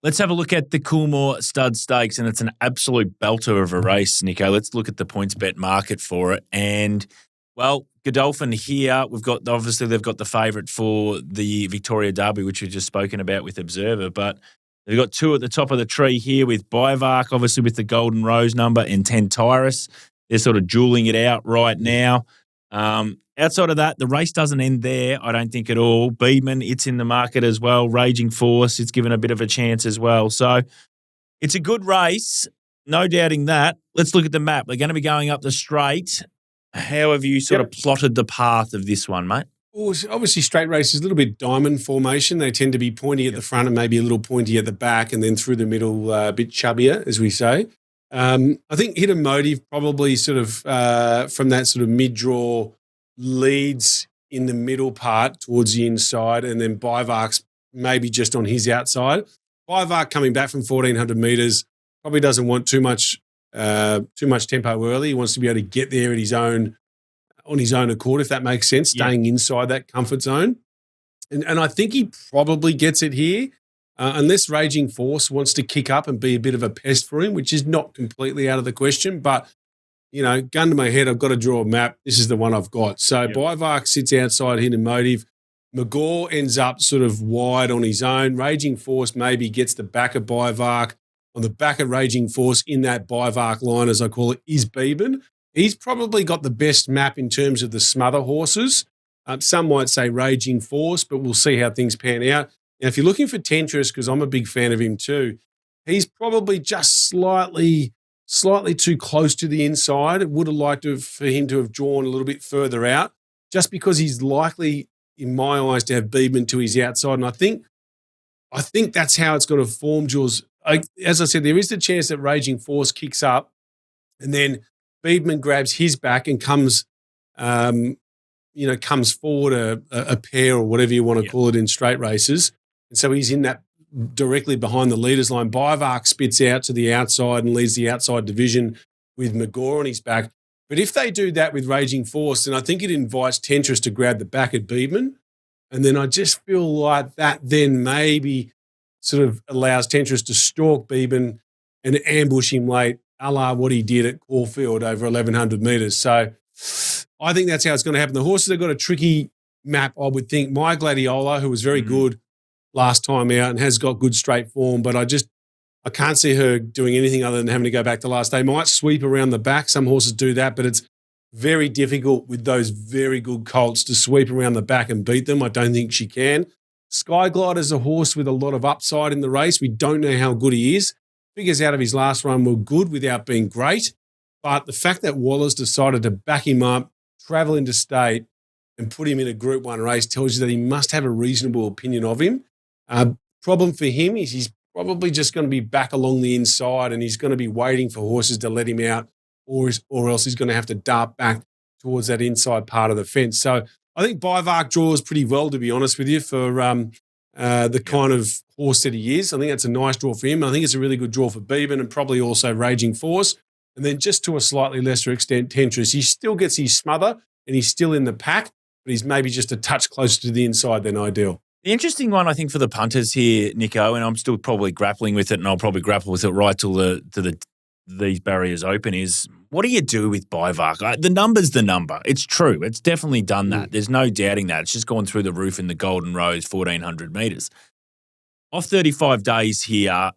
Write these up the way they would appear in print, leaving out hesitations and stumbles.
Let's have a look at the Coolmore Stud Stakes, and it's an absolute belter of a race, Nico. Let's look at the points bet market for it. And, well, Godolphin here, they've got the favourite for the Victoria Derby, which we've just spoken about with Observer, but they've got two at the top of the tree here with Bivark, obviously with the Golden Rose number, and Tentyrus. They're sort of dueling it out right now. Outside of that, the race doesn't end there, I don't think at all. Beedman, it's in the market as well. Raging Force, it's given a bit of a chance as well. So it's a good race, no doubting that. Let's look at the map. They're going to be going up the straight. How have you sort of plotted the path of this one, mate? Well, obviously, straight races, a little bit diamond formation. They tend to be pointy at the front and maybe a little pointy at the back, and then through the middle, a bit chubbier, as we say. I think Hidden Motive probably sort of from that sort of mid-draw leads in the middle part towards the inside, and then Bivark's maybe just on his outside. Bivark coming back from 1,400 metres probably doesn't want too much tempo early. He wants to be able to get there on his own accord, if that makes sense, staying inside that comfort zone. And I think he probably gets it here, unless Raging Force wants to kick up and be a bit of a pest for him, which is not completely out of the question. But, gun to my head, I've got to draw a map. This is the one I've got. So Bivark sits outside Hidden Motive. McGaw ends up sort of wide on his own. Raging Force maybe gets the back of Bivark. On the back of Raging Force in that Bivark line, as I call it, is Beeben. He's probably got the best map in terms of the smother horses. Some might say Raging Force, but we'll see how things pan out. Now, if you're looking for Tentyrus, because I'm a big fan of him too, he's probably just slightly too close to the inside. I would have liked for him to have drawn a little bit further out, just because he's likely, in my eyes, to have Beeben to his outside. And I think that's how it's going to form, Jules. As I said, there is the chance that Raging Force kicks up, and then Beedman grabs his back and comes forward a pair or whatever you want to call it in straight races. And so he's in that directly behind the leaders line. Bivark spits out to the outside and leads the outside division with McGaw on his back. But if they do that with Raging Force, then I think it invites Tentyrus to grab the back at Beedman. And then I just feel like that then maybe sort of allows Tentyrus to stalk Beeben and ambush him late, a la what he did at Caulfield over 1,100 metres. So I think that's how it's going to happen. The horses have got a tricky map, I would think. My Gladiola, who was very good last time out and has got good straight form, but I can't see her doing anything other than having to go back to last day. Might sweep around the back. Some horses do that, but it's very difficult with those very good colts to sweep around the back and beat them. I don't think she can. Skyglide is a horse with a lot of upside in the race. We don't know how good he is. Figures out of his last run were good without being great. But the fact that Waller's decided to back him up, travel interstate, and put him in a Group 1 race tells you that he must have a reasonable opinion of him. Problem for him is he's probably just going to be back along the inside, and he's going to be waiting for horses to let him out, or else he's going to have to dart back towards that inside part of the fence. So I think Bivark draws pretty well, to be honest with you, for the kind of horse that he is. I think that's a nice draw for him. I think it's a really good draw for Beeben and probably also Raging Force. And then just to a slightly lesser extent, Tentyrus. He still gets his smother and he's still in the pack, but he's maybe just a touch closer to the inside than ideal. The interesting one, I think, for the punters here, Nico, and I'm still probably grappling with it, and I'll probably grapple with it right till these barriers open, is what do you do with Bivark? The number's the number. It's true. It's definitely done that. There's no doubting that. It's just gone through the roof in the Golden Rose, 1,400 metres. Off 35 days here,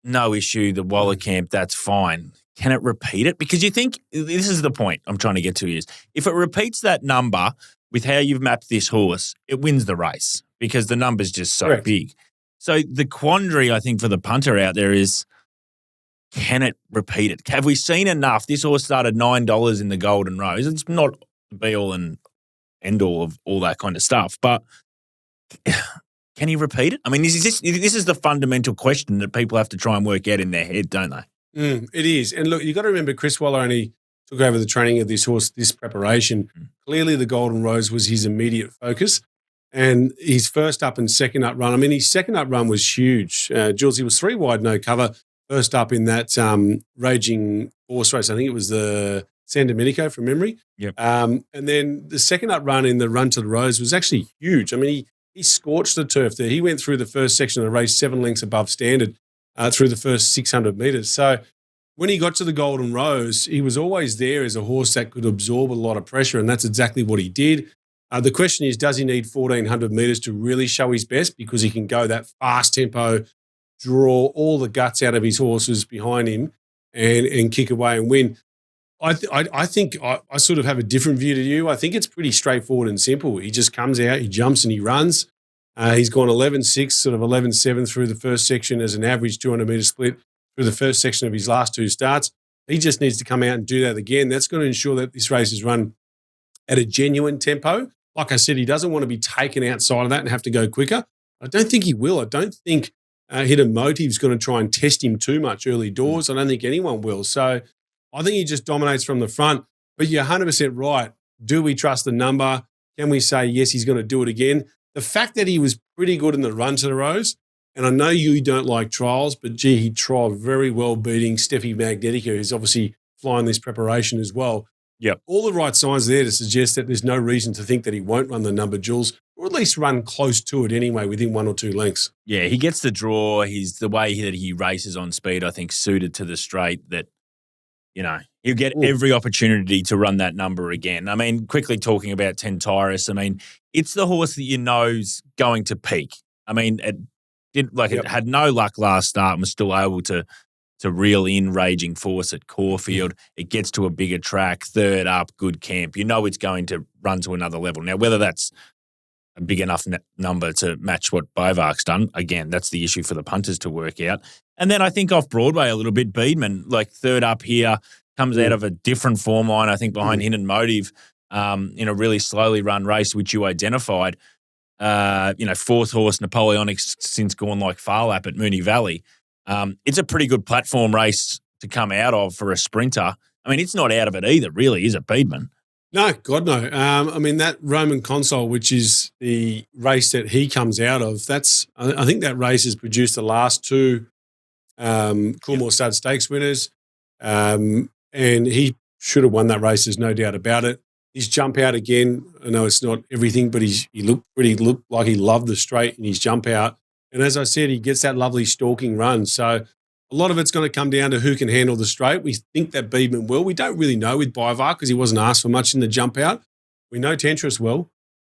no issue. The Waller camp, that's fine. Can it repeat it? Because you think, this is the point I'm trying to get to, is if it repeats that number with how you've mapped this horse, it wins the race because the number's just so big. So the quandary, I think, for the punter out there is, can it repeat it? Have we seen enough? This horse started $9 in the Golden Rose. It's not the be-all and end-all of all that kind of stuff, but can he repeat it? I mean, this is the fundamental question that people have to try and work out in their head, don't they? It is. And look, you've got to remember Chris Waller only took over the training of this horse, this preparation. Clearly the Golden Rose was his immediate focus. And his first up and second up run, I mean, his second up run was huge. Jules, he was 3 wide, no cover. First up in that Raging Force race, I think it was the San Domenico from memory. Yep. And then the second up run in the Run to the Rose was actually huge. I mean, he scorched the turf there. He went through the first section of the race 7 lengths above standard through the first 600 metres. So when he got to the Golden Rose, he was always there as a horse that could absorb a lot of pressure, and that's exactly what he did. The question is, does he need 1,400 metres to really show his best? Because he can go that fast tempo, draw all the guts out of his horses behind him and kick away and win. I think I sort of have a different view to you. I think it's pretty straightforward and simple. He just comes out, he jumps and he runs. He's gone 11.6, sort of 11.7 through the first section as an average 200-metre split through the first section of his last 2 starts. He just needs to come out and do that again. That's going to ensure that this race is run at a genuine tempo. Like I said, he doesn't want to be taken outside of that and have to go quicker. I don't think he will. I don't think Hidden Motive's going to try and test him too much early doors. I don't think anyone will. So I think he just dominates from the front. But you're 100% right. Do we trust the number? Can we say, yes, he's going to do it again? The fact that he was pretty good in the run to the Rose, and I know you don't like trials, but gee, he trialled very well beating Steffi Magnetica, who's obviously flying this preparation as well. Yep. All the right signs there to suggest that there's no reason to think that he won't run the number, Jules, or at least run close to it anyway, within 1 or 2 lengths. Yeah, he gets the draw. He's the way that he races on speed, I think, suited to the straight that, he'll get every opportunity to run that number again. I mean, quickly talking about Tentaris, I mean, it's the horse that you know's going to peak. I mean, it had no luck last start and was still able to reel in Raging Force at Caulfield. It gets to a bigger track, third up, good camp. You know it's going to run to another level. Now, whether that's a big enough number to match what Bovark's done, again, that's the issue for the punters to work out. And then I think off Broadway a little bit, Beedman, like third up here, comes out of a different form line, I think, behind Hidden Motive in a really slowly run race, which you identified. Fourth horse, Napoleonic, since gone like Farlap at Moonee Valley. It's a pretty good platform race to come out of for a sprinter. I mean, it's not out of it either, really, is it, Beedman? No, God, no. I mean, that Roman Consul, which is the race that he comes out of, I think that race has produced the last 2 Coolmore Stud Stakes winners. And he should have won that race, there's no doubt about it. His jump out again, I know it's not everything, but he looked like he loved the straight in his jump out. And as I said, he gets that lovely stalking run. So a lot of it's going to come down to who can handle the straight. We think that Beedman will. We don't really know with Bovark because he wasn't asked for much in the jump out. We know Tentris will.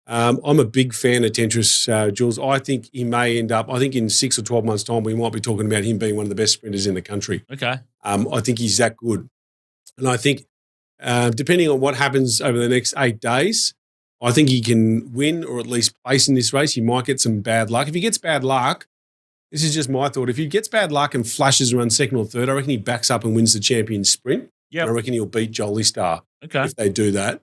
I'm a big fan of Tentris, Jules. I think he may end up, I think in 6 or 12 months' time, we might be talking about him being one of the best sprinters in the country. Okay. I think he's that good. And I think depending on what happens over the next 8 days, I think he can win or at least place in this race. He might get some bad luck. If he gets bad luck, this is just my thought. If he gets bad luck and flashes around 2nd or 3rd, I reckon he backs up and wins the champion sprint. Yeah, I reckon he'll beat Jolly Star if they do that.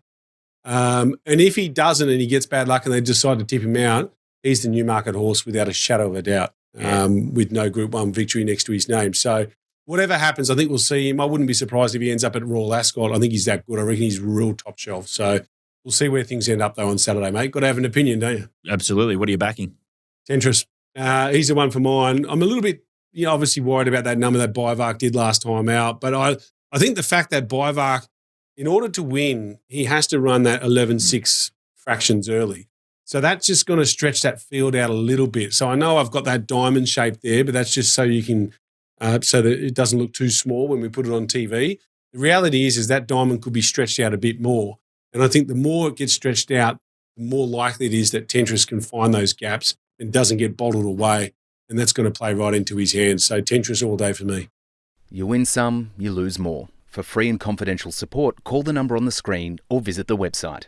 And if he doesn't and he gets bad luck and they decide to tip him out, he's the Newmarket horse without a shadow of a doubt, with no Group 1 victory next to his name. So whatever happens, I think we'll see him. I wouldn't be surprised if he ends up at Royal Ascot. I think he's that good. I reckon he's real top shelf. So we'll see where things end up, though, on Saturday, mate. Got to have an opinion, don't you? Absolutely. What are you backing? Tentris. He's the one for mine. I'm a little bit, obviously worried about that number that Bovark did last time out. But I think the fact that Bovark, in order to win, he has to run that 11.6 fractions early. So that's just going to stretch that field out a little bit. So I know I've got that diamond shape there, but that's just so you can so that it doesn't look too small when we put it on TV. The reality is that diamond could be stretched out a bit more. And I think the more it gets stretched out, the more likely it is that Tentris can find those gaps and doesn't get bottled away. And that's going to play right into his hands. So Tentris all day for me. You win some, you lose more. For free and confidential support, call the number on the screen or visit the website.